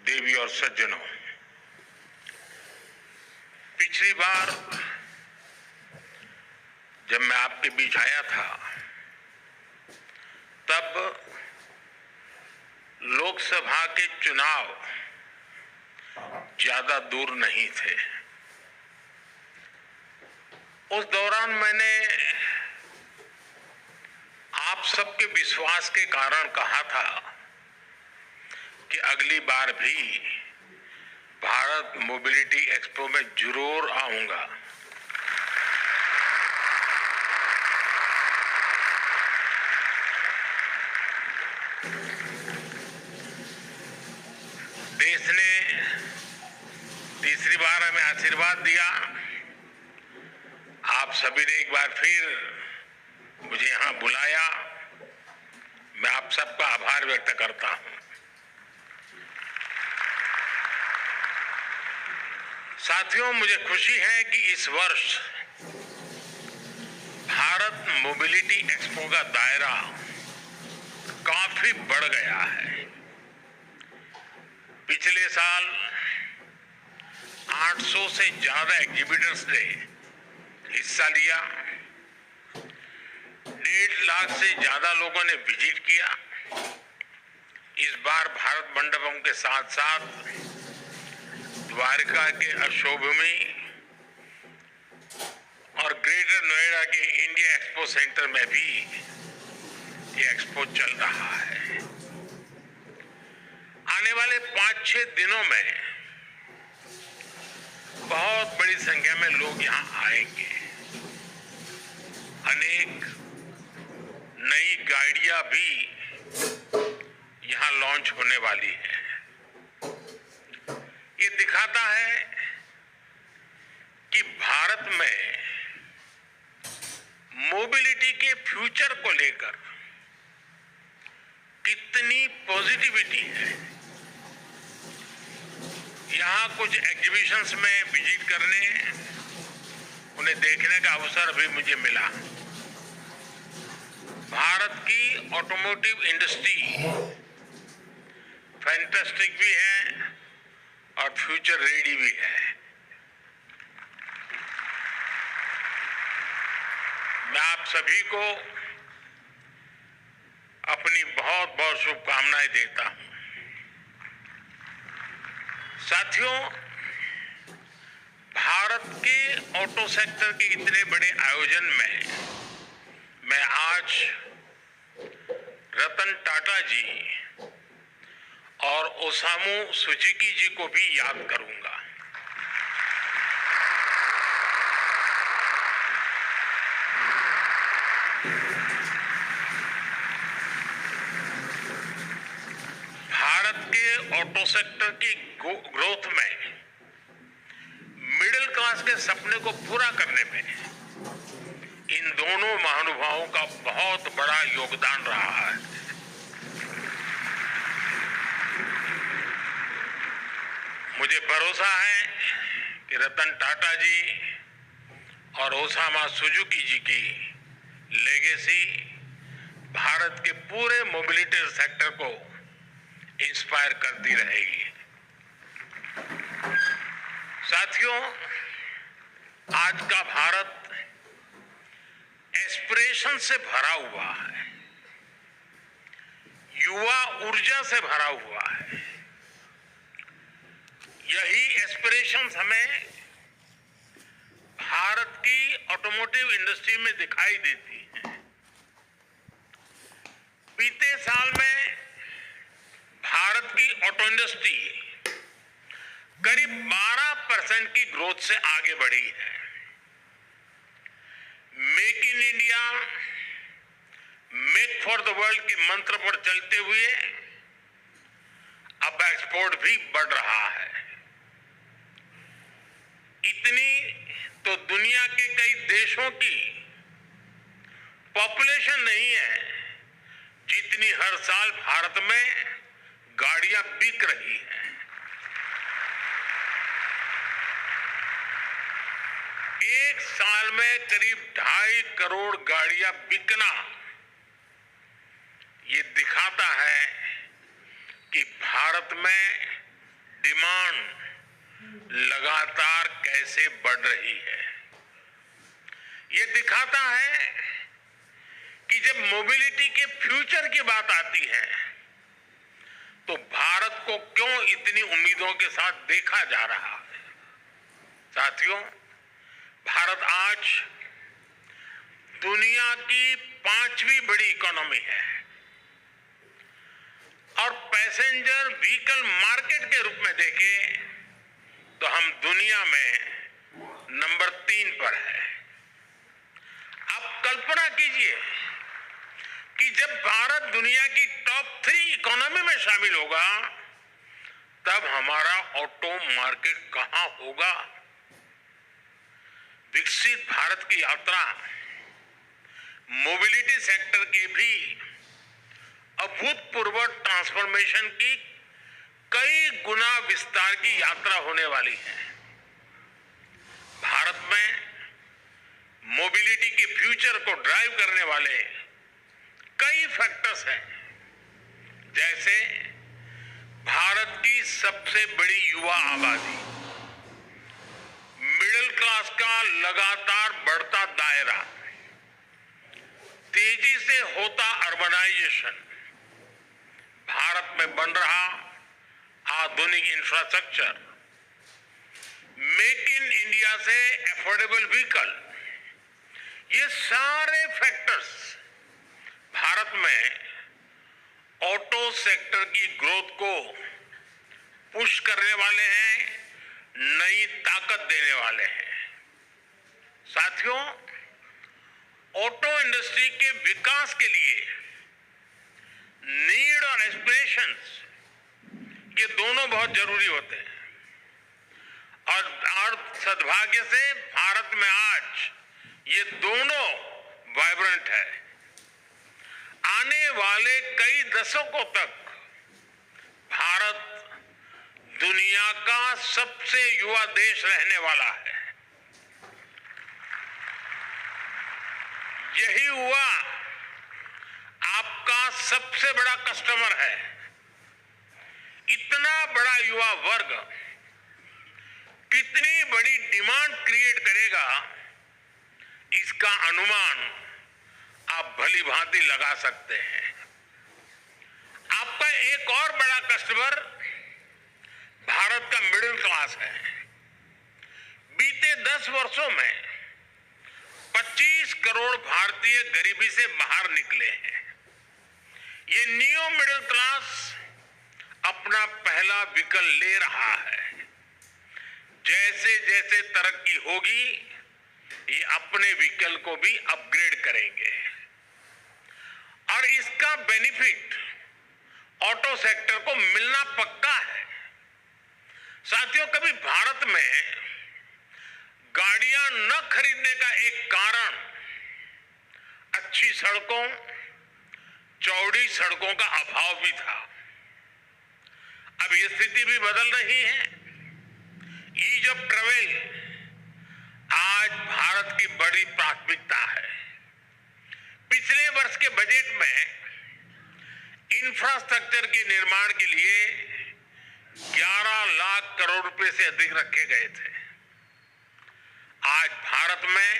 देवी और सज्जनों, पिछली बार जब मैं आपके बीच आया था तब लोकसभा के चुनाव ज्यादा दूर नहीं थे। उस दौरान मैंने आप सबके विश्वास के कारण कहा था कि अगली बार भी भारत मोबिलिटी एक्सपो में जरूर आऊंगा। देश ने तीसरी बार हमें आशीर्वाद दिया। आप सभी ने एक बार फिर मुझे यहां बुलाया। मैं आप सबका आभार व्यक्त करता हूं। साथियों, मुझे खुशी है कि इस वर्ष भारत मोबिलिटी एक्सपो का दायरा काफी बढ़ गया है। पिछले साल 800 से ज्यादा एग्जीबिटर्स ने हिस्सा लिया। 1.5 लाख से ज्यादा लोगों ने विजिट किया। इस बार भारत मंडपम के साथ साथ द्वारका के अशोभमी और ग्रेटर नोएडा के इंडिया एक्सपो सेंटर में भी ये एक्सपो चल रहा है। आने वाले 5-6 दिनों में बहुत बड़ी संख्या में लोग यहां आएंगे। अनेक नई गाड़ियां भी यहां लॉन्च होने वाली है। ये दिखाता है कि भारत में मोबिलिटी के फ्यूचर को लेकर कितनी पॉजिटिविटी है। यहां कुछ एग्जीबिशंस में विजिट करने, उन्हें देखने का अवसर भी मुझे मिला। भारत की ऑटोमोटिव इंडस्ट्री फैंटास्टिक भी है और फ्यूचर रेडी भी है। मैं आप सभी को अपनी बहुत बहुत शुभकामनाएं देता हूं। साथियों, भारत के ऑटो सेक्टर के इतने बड़े आयोजन में मैं आज रतन टाटा जी और ओसामू सुजुकी जी को भी याद करूंगा। भारत के ऑटो सेक्टर की ग्रोथ में, मिडिल क्लास के सपने को पूरा करने में इन दोनों महानुभावों का बहुत बड़ा योगदान रहा है। मुझे भरोसा है कि रतन टाटा जी और ओसामा सुजुकी जी की लेगेसी भारत के पूरे मोबिलिटी सेक्टर को इंस्पायर करती रहेगी। साथियों, आज का भारत एस्पिरेशन से भरा हुआ है, युवा ऊर्जा से भरा हुआ है। यही एस्पिरेशंस हमें भारत की ऑटोमोटिव इंडस्ट्री में दिखाई देती हैं। बीते साल में भारत की ऑटो इंडस्ट्री करीब 12% की ग्रोथ से आगे बढ़ी है। Make in India, make for the world के मंत्र पर चलते हुए अब एक्सपोर्ट भी बढ़ रहा है। इतनी तो दुनिया के कई देशों की पॉपुलेशन नहीं है जितनी हर साल भारत में गाड़ियां बिक रही हैं। एक साल में करीब 2.5 करोड़ गाड़ियां बिकना ये दिखाता है कि भारत में डिमांड लगातार कैसे बढ़ रही है। ये दिखाता है कि जब मोबिलिटी के फ्यूचर की बात आती है तो भारत को क्यों इतनी उम्मीदों के साथ देखा जा रहा है। साथियों, भारत आज दुनिया की 5वीं बड़ी इकोनॉमी है और पैसेंजर व्हीकल मार्केट के रूप में देखें तो हम दुनिया में नंबर 3 पर है। आप कल्पना कीजिए कि जब भारत दुनिया की टॉप 3 इकोनॉमी में शामिल होगा तब हमारा ऑटो मार्केट कहां होगा। विकसित भारत की यात्रा मोबिलिटी सेक्टर के भी अभूतपूर्व ट्रांसफॉर्मेशन की कई गुना विस्तार की यात्रा होने वाली है। भारत में मोबिलिटी के फ्यूचर को ड्राइव करने वाले कई फैक्टर्स हैं, जैसे भारत की सबसे बड़ी युवा आबादी, मिडिल क्लास का लगातार बढ़ता दायरा, तेजी से होता अर्बनाइजेशन, भारत में बन रहा आधुनिक इंफ्रास्ट्रक्चर, मेक इन इंडिया से अफोर्डेबल व्हीकल, ये सारे फैक्टर्स भारत में ऑटो सेक्टर की ग्रोथ को पुश करने वाले हैं, नई ताकत देने वाले हैं। साथियों, ऑटो इंडस्ट्री के विकास के लिए नीड और एस्पिरेशंस ये दोनों बहुत जरूरी होते हैं और सद्भाग्य से भारत में आज ये दोनों वाइब्रेंट है। आने वाले कई दशकों तक भारत दुनिया का सबसे युवा देश रहने वाला है। यही युवा आपका सबसे बड़ा कस्टमर है। इतना बड़ा युवा वर्ग कितनी बड़ी डिमांड क्रिएट करेगा, इसका अनुमान आप भली भांति लगा सकते हैं। आपका एक और बड़ा कस्टमर भारत का मिडिल क्लास है। बीते 10 वर्षों में 25 करोड़ भारतीय गरीबी से बाहर निकले हैं। ये नियो मिडिल क्लास अपना पहला व्हीकल ले रहा है। जैसे जैसे तरक्की होगी ये अपने व्हीकल को भी अपग्रेड करेंगे और इसका बेनिफिट ऑटो सेक्टर को मिलना पक्का है। साथियों, कभी भारत में गाड़ियां न खरीदने का एक कारण अच्छी सड़कों, चौड़ी सड़कों का अभाव भी था। अब ये स्थिति भी बदल रही है। ईज ऑफ ट्रेवल आज भारत की बड़ी प्राथमिकता है। पिछले वर्ष के बजट में इंफ्रास्ट्रक्चर के निर्माण के लिए 11 लाख करोड़ रुपए से अधिक रखे गए थे। आज भारत में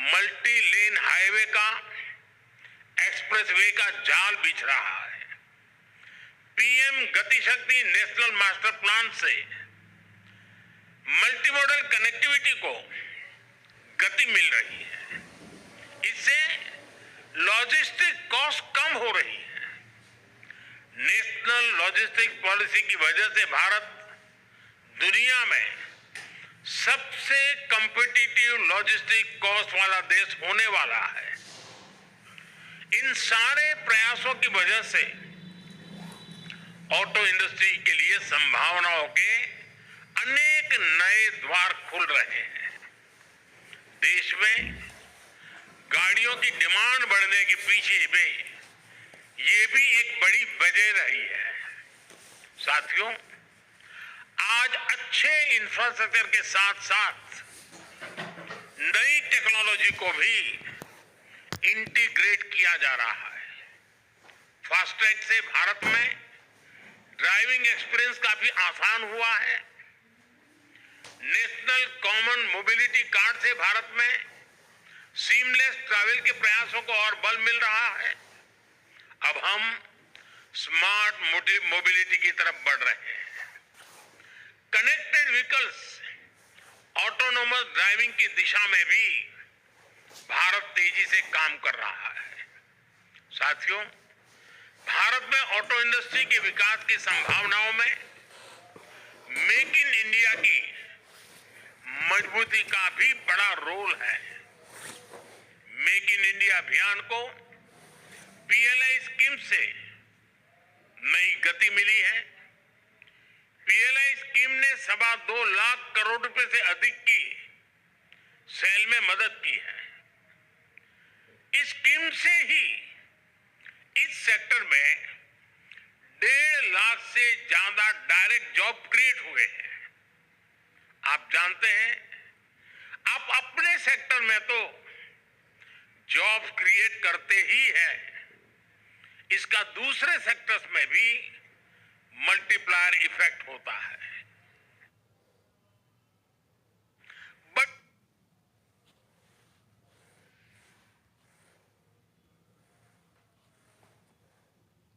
मल्टी लेन हाईवे का, एक्सप्रेसवे का जाल बिछ रहा है। पीएम गति शक्ति नेशनल मास्टर प्लान से मल्टी मॉडल कनेक्टिविटी को गति मिल रही है। इससे लॉजिस्टिक कॉस्ट कम हो रही है। नेशनल लॉजिस्टिक पॉलिसी की वजह से भारत दुनिया में सबसे कॉम्पिटिटिव लॉजिस्टिक कॉस्ट वाला देश होने वाला है। इन सारे प्रयासों की वजह से ऑटो इंडस्ट्री के लिए संभावनाओं के अनेक नए द्वार खुल रहे हैं। देश में गाड़ियों की डिमांड बढ़ने के पीछे भी ये भी एक बड़ी वजह रही है। साथियों, आज अच्छे इंफ्रास्ट्रक्चर के साथ साथ नई टेक्नोलॉजी को भी इंटीग्रेट किया जा रहा है। फास्टैग से भारत में ड्राइविंग एक्सपीरियंस काफी आसान हुआ है। नेशनल कॉमन मोबिलिटी कार्ड से भारत में सीमलेस ट्रैवल के प्रयासों को और बल मिल रहा है। अब हम स्मार्ट मोबिलिटी की तरफ बढ़ रहे हैं। कनेक्टेड व्हीकल्स, ऑटोनोमस ड्राइविंग की दिशा में भी भारत तेजी से काम कर रहा है। साथियों, भारत में ऑटो इंडस्ट्री के विकास की संभावनाओं में मेक इन इंडिया की मजबूती का भी बड़ा रोल है। मेक इन इंडिया अभियान को पीएलआई स्कीम से नई गति मिली है। पीएलआई स्कीम ने 2.25 लाख करोड़ रुपए से अधिक की सेल में मदद की है। इस स्कीम से ही इस सेक्टर में 1.5 लाख से ज्यादा डायरेक्ट जॉब क्रिएट हुए हैं। आप जानते हैं, आप अपने सेक्टर में तो जॉब क्रिएट करते ही है, इसका दूसरे सेक्टर्स में भी मल्टीप्लायर इफेक्ट होता है।